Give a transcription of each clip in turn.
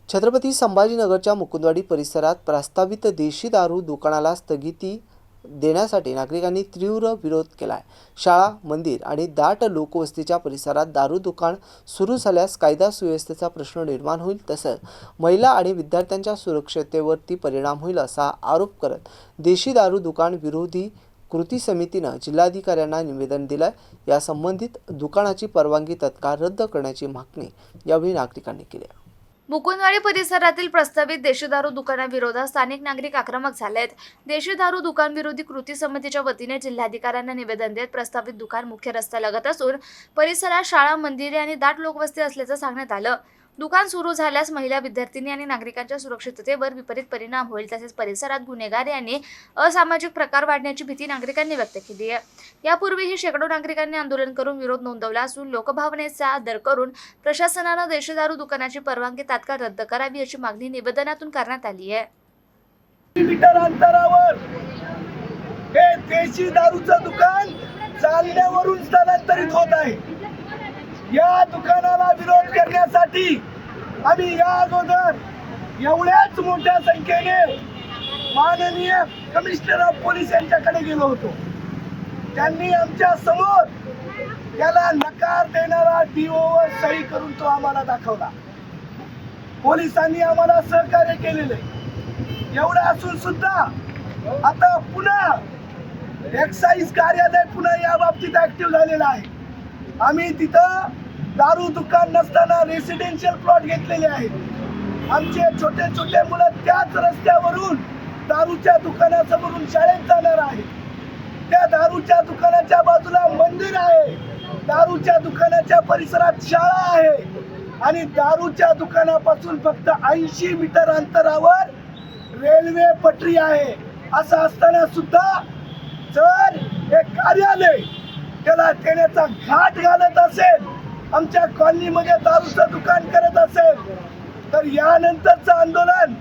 छत्रपती संभाजीनगरच्या मुकुंदवाडी परिसरात प्रस्तावित देशी दारू दुकानाला स्थगिती देण्यासाठी नागरिकांनी तीव्र विरोध केलाय। शाळा, मंदिर आणि दाट लोकवस्तीच्या परिसरात दारू दुकान सुरू झाल्यास कायदा सुव्यवस्थेचा प्रश्न निर्माण होईल, तसंच महिला आणि विद्यार्थ्यांच्या सुरक्षिततेवरती परिणाम होईल असा आरोप करत देशी दारू दुकान विरोधी कृती समितीने जिल्हाधिकाऱ्यांना निवेदन दिलंय। या संबंधित दुकानाची परवानगी तत्काळ रद्द करण्याची मागणी यावेळी नागरिकांनी केली। मुकुंदवाडी परिसरातील प्रस्तावित देशी दारू दुकानाविरोधात स्थानिक नागरिक आक्रमक झालेत। देशी दारू दुकान विरोधी कृती समितीच्या वतीने जिल्हाधिकाऱ्यांना निवेदन देत प्रस्तावित दुकान मुख्य रस्त्यालगत असून परिसरात शाळा, मंदिरे आणि दाट लोकवस्ती असल्याचं सांगण्यात आलं। दुकान सुरू झाल्यास महिला, विद्यार्थिनी आणि नागरिकांच्या सुरक्षिततेवर विपरीत परिणाम होईल, तसेच परिसरात गुन्हेगारी आणि असामाजिक प्रकार वाढण्याची भीती नागरिकांनी व्यक्त केली आहे। यापूर्वीही शेकडो नागरिकांनी आंदोलन करून विरोध नोंदवला असून लोकभावनेचा आदर करून प्रशासनाने देशी दारू दुकानाची परवानगी तात्काळ रद्द करावी अशी मागणी निवेदनातून करण्यात आली आहे। मीटर अंतरावर हे देशी दारूचं दुकान चालण्यावरून स्थलांतरित होत आहे। या दुकानाला विरोध करण्यासाठी आम्ही या अगोदर एवढ्याच मोठ्या संख्येने माननीय कमिशनर ऑफ पोलीस यांच्याकडे गेलो होतो। त्यांनी आमच्या समोर त्याला नकार देणारा डीओवर सही करून तो आम्हाला दाखवला। पोलिसांनी आम्हाला सहकार्य केलेले। एवढं असून सुद्धा आता पुन्हा एक्साइज कार्यालय पुन्हा या बाबतीत ऍक्टिव्ह झालेलं आहे। आम्ही तिथं दारू दुकान नसताना रेसिडेन्शियल प्लॉट घेतलेले आहेत। आमचे छोटे छोटे मुलं त्याच रस्त्यावरून दारूच्या दुकानासमोरून शाळेत जाणार आहेत। त्या दारूच्या दुकानाच्या बाजूला मंदिर आहे, दारूच्या दुकानाच्या परिसरात शाळा आहे आणि दारूच्या दुकानापासून फक्त 80 मीटर अंतरावर रेल्वे पटरी आहे। असं असताना सुद्धा जर हे कार्यालय त्याला देण्याचा घाट घालत असेल, आमच्या कॉलनीमध्ये दारूचं दुकान करत असेल, तर यानंतरचं आंदोलन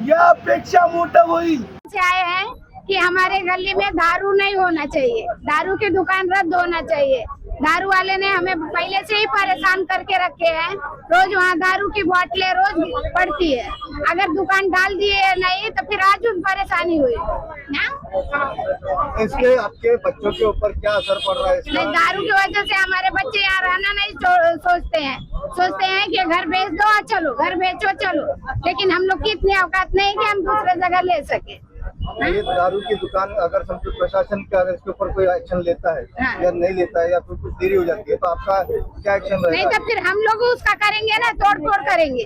यापेक्षा मोठं होईल। आए हैं कि हमारे गली में दारू नहीं होना चाहिए, दारू की दुकान रद्द होना चाहिए। दारू वाले ने हमें पहले से ही परेशान करके रखे हैं। रोज वहाँ दारू की बोतलें रोज पड़ती है। अगर दुकान डाल दिए नहीं तो फिर आज उन परेशानी हुई ना। इसके आपके बच्चों के ऊपर क्या असर पड़ रहा है इसका? नहीं, दारू की वजह से हमारे बच्चे यहाँ रहना नहीं सोचते हैं कि घर बेच दो, चलो घर बेचो चलो, लेकिन हम लोग की इतनी औकात नहीं कि हम दूसरे जगह ले सके। ये दारू की दुकान अगर समझो प्रशासन का अगर इसके ऊपर कोई एक्शन लेता है या नहीं लेता है या फिर कुछ देरी हो जाती है तो आपका क्या एक्शन रहेगा? नहीं तो फिर हम लोग उसका करेंगे ना, तोड़ करेंगे।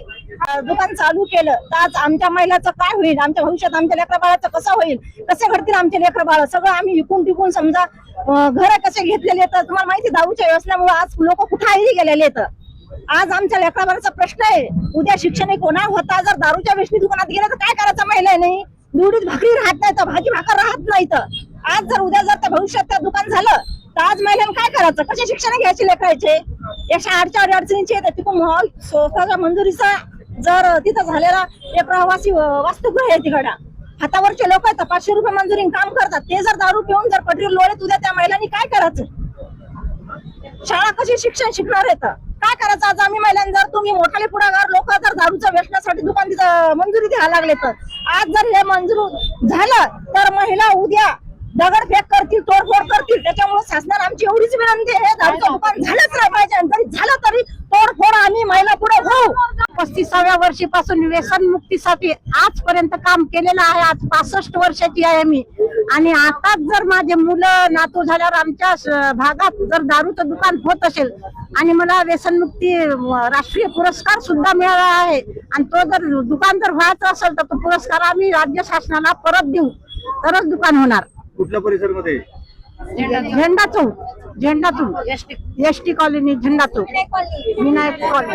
दुकान चालू केलं तर आज आमच्या महिलाचं काय होईल, आमच्या भविष्यात आमच्या लेकरा बाळाचं कसं होईल, कसे घडतील आमचे लेकरा बाळ, सगळं आम्ही विकून टिकून समजा घर कसे घेतलेले आहेत। तुम्हाला माहिती दारूच्या व्यसनामुळे आज लोक कुठेही गेलेले आहेत। आज आमच्या लेकरा बाळाचा प्रश्न आहे, उद्या शिक्षण होणार होता जर दारूच्या व्यसनी दुकानात गेलं तर काय करायचं महिलांनी? दुडीत भाकरी राहत नाही तर भाजी भाकर राहत नाही तर आज जर उद्या जर त्या भविष्यात त्या दुकान झालं तर आज महिलांनी काय करायचं? कसे शिक्षण घ्यायचे लेकरायचे? 108 अडचणीचे येतात तिकडून स्वतःच्या मंजुरीचा जर तिथं झालेला एक प्रवासी वास्तुगृह आहे तिकडं, हातावरचे लोक आहेत 500 रुपये मंजुरी काम करतात, ते जर दारू पिऊन जर पटरी लोळत उद्या त्या महिलांनी काय करायचं? शाळा कशी शिक्षण शिकणार आहेत? काय करायचं? आज आम्ही महिलांना जर तुम्ही मोठाले पुढाकार लोक जर दारूच्या व्यसनासाठी दुकान तिथं मंजुरी द्यायला लागले तर आज जर हे मंजूर झालं तर महिला उद्या दगडफेक करतील, तोडफोड करतील। त्याच्यामुळे शासनाला आमची एवढीच विनंती आहे, दारूचं दुकान झालंच नाही पाहिजे, जरी झालं तरी तोडफोड आम्ही महिला पुढे होऊ। 35व्या वर्षीपासून व्यसन मुक्तीसाठी आजपर्यंत काम केलेलं आहे। आज 65 वर्षाची आहे मी आणि आताच जर माझे मुलं नातू झाल्यावर आमच्या भागात जर दारूचं दुकान होत असेल आणि मला व्यसनमुक्ती राष्ट्रीय पुरस्कार सुद्धा मिळाला आहे आणि तो जर दुकान जर व्हायचं असेल तर तो पुरस्कार आम्ही राज्य शासनाला परत देऊ तरच दुकान होणार। कुठल्या परिसरामध्ये? झेंडा चौक एसटी कॉलनी, झेंडा चौक, विनायक कॉलनी।